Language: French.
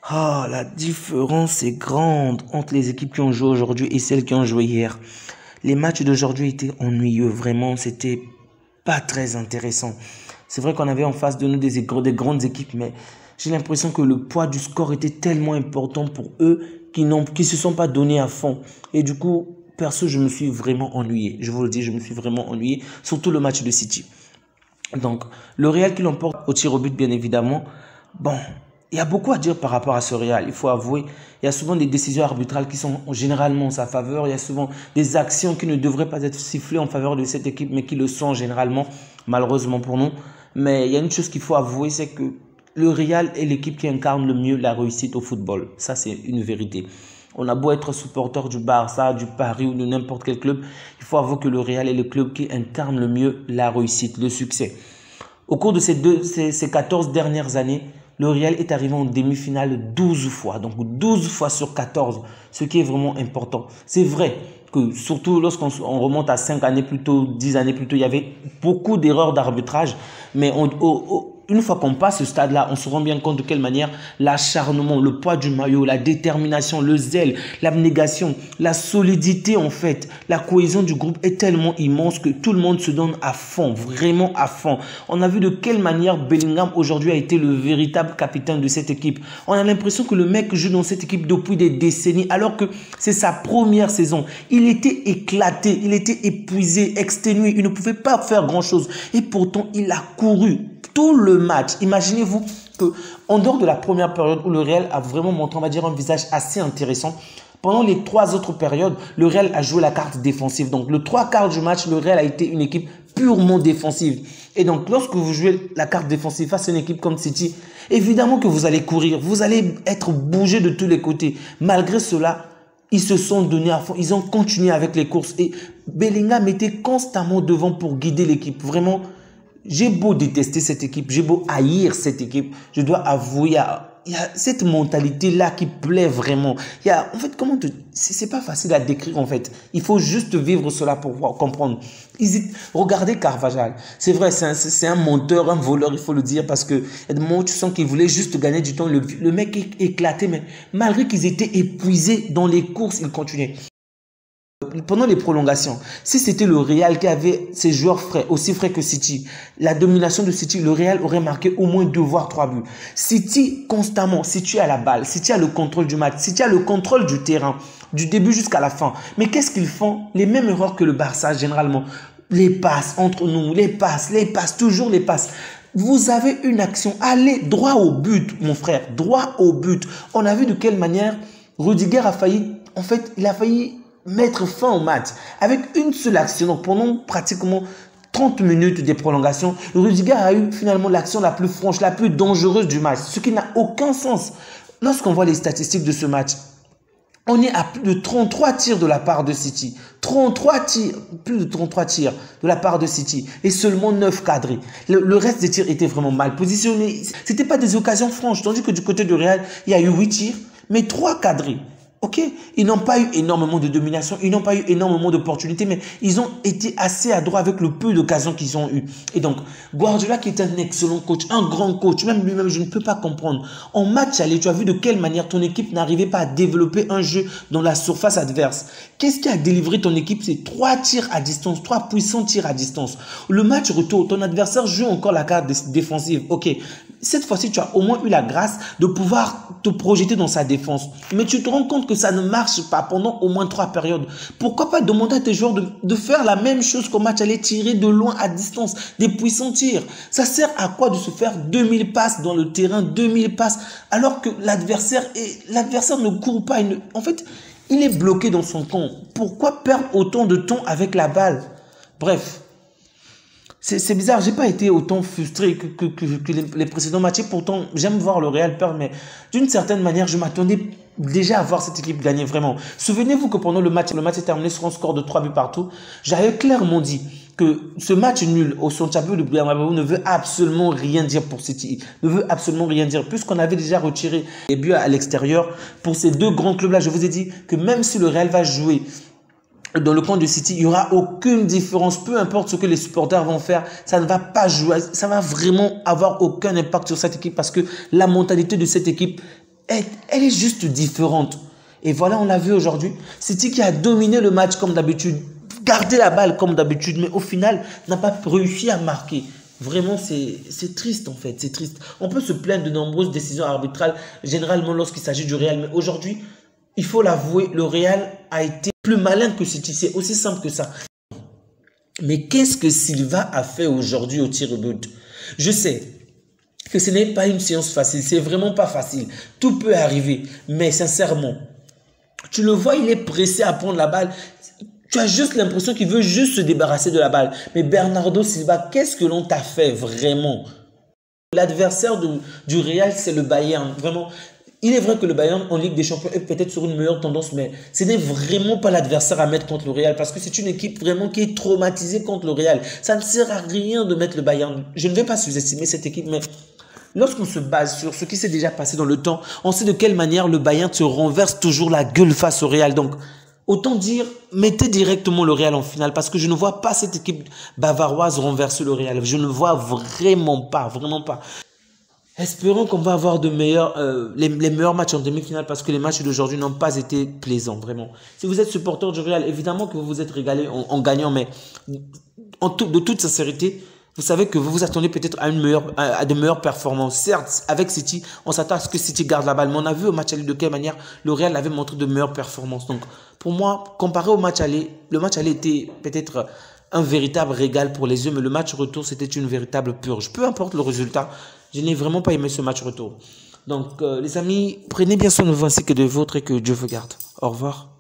Ah, la différence est grande entre les équipes qui ont joué aujourd'hui et celles qui ont joué hier. Les matchs d'aujourd'hui étaient ennuyeux, vraiment, c'était pas très intéressant. C'est vrai qu'on avait en face de nous des grandes équipes, mais j'ai l'impression que le poids du score était tellement important pour eux qui se sont pas donnés à fond. Et du coup, perso, je me suis vraiment ennuyé. Je vous le dis, je me suis vraiment ennuyé, surtout le match de City. Donc, le Real qui l'emporte au tir au but, bien évidemment. Bon, il y a beaucoup à dire par rapport à ce Real. Il faut avouer, il y a souvent des décisions arbitrales qui sont généralement en sa faveur. Il y a souvent des actions qui ne devraient pas être sifflées en faveur de cette équipe, mais qui le sont généralement, malheureusement pour nous. Mais il y a une chose qu'il faut avouer, c'est que le Real est l'équipe qui incarne le mieux la réussite au football. Ça, c'est une vérité. On a beau être supporter du Barça, du Paris ou de n'importe quel club, il faut avouer que le Real est le club qui incarne le mieux la réussite, le succès. Au cours de ces 14 dernières années, le Real est arrivé en demi-finale 12 fois. Donc 12 fois sur 14, ce qui est vraiment important. C'est vrai que surtout lorsqu'on remonte à 5 années plus tôt, 10 années plus tôt, il y avait beaucoup d'erreurs d'arbitrage. Mais une fois qu'on passe ce stade-là, on se rend bien compte de quelle manière l'acharnement, le poids du maillot, la détermination, le zèle, l'abnégation, la solidité en fait, la cohésion du groupe est tellement immense que tout le monde se donne à fond, vraiment à fond. On a vu de quelle manière Bellingham aujourd'hui a été le véritable capitaine de cette équipe. On a l'impression que le mec joue dans cette équipe depuis des décennies alors que c'est sa première saison. Il était éclaté, il était épuisé, exténué, il ne pouvait pas faire grand-chose et pourtant il a couru tout le match. Imaginez-vous que en dehors de la première période où le Real a vraiment montré, on va dire, un visage assez intéressant, pendant les 3 autres périodes, le Real a joué la carte défensive. Donc, le 3/4 du match, le Real a été une équipe purement défensive. Et donc, lorsque vous jouez la carte défensive face à une équipe comme City, évidemment que vous allez courir, vous allez être bougé de tous les côtés. Malgré cela, ils se sont donnés à fond, ils ont continué avec les courses. Et Bellingham était constamment devant pour guider l'équipe. Vraiment, j'ai beau détester cette équipe, j'ai beau haïr cette équipe, je dois avouer, il y a cette mentalité-là qui plaît vraiment. En fait, c'est pas facile à décrire en fait. Il faut juste vivre cela pour comprendre. Regardez Carvajal. C'est vrai, c'est un menteur, un voleur, il faut le dire, parce que il y a des moments où tu sens qu'il voulait juste gagner du temps. Le mec est éclaté, mais malgré qu'ils étaient épuisés dans les courses, ils continuaient. Pendant les prolongations, si c'était le Real qui avait ses joueurs frais, aussi frais que City, la domination de City, le Real aurait marqué au moins 2 voire 3 buts. City, constamment, City a la balle, City a le contrôle du match, City a le contrôle du terrain, du début jusqu'à la fin. Mais qu'est-ce qu'ils font? Les mêmes erreurs que le Barça, généralement. Les passes entre nous, les passes, toujours les passes. Vous avez une action, allez droit au but, mon frère, droit au but. On a vu de quelle manière Rudiger a failli, en fait, il a failli mettre fin au match avec une seule action. Donc pendant pratiquement 30 minutes des prolongations, Rudiger a eu finalement l'action la plus franche, la plus dangereuse du match, ce qui n'a aucun sens. Lorsqu'on voit les statistiques de ce match, on est à plus de 33 tirs de la part de City. 33 tirs, plus de 33 tirs de la part de City et seulement 9 cadrés. Le reste des tirs était vraiment mal positionnés. C'était pas des occasions franches, tandis que du côté du Real, il y a eu 8 tirs, mais 3 cadrés. Ok, ils n'ont pas eu énormément de domination, ils n'ont pas eu énormément d'opportunités, mais ils ont été assez adroits avec le peu d'occasions qu'ils ont eu. Et donc, Guardiola qui est un excellent coach, un grand coach, même lui-même, je ne peux pas comprendre. En match aller, tu as vu de quelle manière ton équipe n'arrivait pas à développer un jeu dans la surface adverse. Qu'est-ce qui a délivré ton équipe? C'est 3 tirs à distance, 3 puissants tirs à distance. Le match retour, ton adversaire joue encore la carte défensive. Ok, cette fois-ci, tu as au moins eu la grâce de pouvoir te projeter dans sa défense. Mais tu te rends compte que ça ne marche pas pendant au moins 3 périodes. Pourquoi pas demander à tes joueurs de faire la même chose qu'au match, aller tirer de loin à distance, des puissants tirs. Ça sert à quoi de se faire 2000 passes dans le terrain, 2000 passes, alors que l'adversaire ne court pas. En fait, il est bloqué dans son camp. Pourquoi perdre autant de temps avec la balle? Bref. C'est bizarre, j'ai pas été autant frustré que les précédents matchs. Et pourtant, j'aime voir le Real perdre, mais d'une certaine manière, je m'attendais déjà à voir cette équipe gagner vraiment. Souvenez-vous que pendant le match est terminé sur un score de 3 buts partout. J'avais clairement dit que ce match nul au Santiago de Bernabéu ne veut absolument rien dire pour City. Ne veut absolument rien dire, puisqu'on avait déjà retiré les buts à l'extérieur. Pour ces 2 grands clubs-là, je vous ai dit que même si le Real va jouer dans le camp de City, il n'y aura aucune différence. Peu importe ce que les supporters vont faire, ça ne va pas jouer. Ça va vraiment avoir aucun impact sur cette équipe parce que la mentalité de cette équipe elle est juste différente. Et voilà, on l'a vu aujourd'hui. City qui a dominé le match comme d'habitude, gardé la balle comme d'habitude, mais au final, n'a pas réussi à marquer. Vraiment, c'est triste en fait, c'est triste. On peut se plaindre de nombreuses décisions arbitrales, généralement lorsqu'il s'agit du Real, mais aujourd'hui, il faut l'avouer, le Real a été plus malin que City. C'est aussi simple que ça. Mais qu'est-ce que Silva a fait aujourd'hui au tir au but? Je sais que ce n'est pas une séance facile, c'est vraiment pas facile. Tout peut arriver, mais sincèrement, tu le vois, il est pressé à prendre la balle. Tu as juste l'impression qu'il veut juste se débarrasser de la balle. Mais Bernardo Silva, qu'est-ce que l'on t'a fait vraiment? L'adversaire du Real, c'est le Bayern. Vraiment, il est vrai que le Bayern en Ligue des Champions est peut-être sur une meilleure tendance, mais ce n'est vraiment pas l'adversaire à mettre contre le Real parce que c'est une équipe vraiment qui est traumatisée contre le Real. Ça ne sert à rien de mettre le Bayern. Je ne vais pas sous-estimer cette équipe, mais lorsqu'on se base sur ce qui s'est déjà passé dans le temps, on sait de quelle manière le Bayern se renverse toujours la gueule face au Real. Donc, autant dire, mettez directement le Real en finale parce que je ne vois pas cette équipe bavaroise renverser le Real. Je ne vois vraiment pas, vraiment pas. Espérons qu'on va avoir les meilleurs matchs en demi-finale parce que les matchs d'aujourd'hui n'ont pas été plaisants, vraiment. Si vous êtes supporter du Real, évidemment que vous vous êtes régalé en gagnant, mais de toute sincérité, vous savez que vous vous attendez peut-être à de meilleures performances. Certes, avec City, on s'attend à ce que City garde la balle, mais on a vu au match aller de quelle manière le Real avait montré de meilleures performances. Donc, pour moi, comparé au match aller, le match aller était peut-être un véritable régal pour les yeux, mais le match retour, c'était une véritable purge. Peu importe le résultat, je n'ai vraiment pas aimé ce match retour. Donc, les amis, prenez bien soin de vous ainsi que de vôtres et que Dieu vous garde. Au revoir.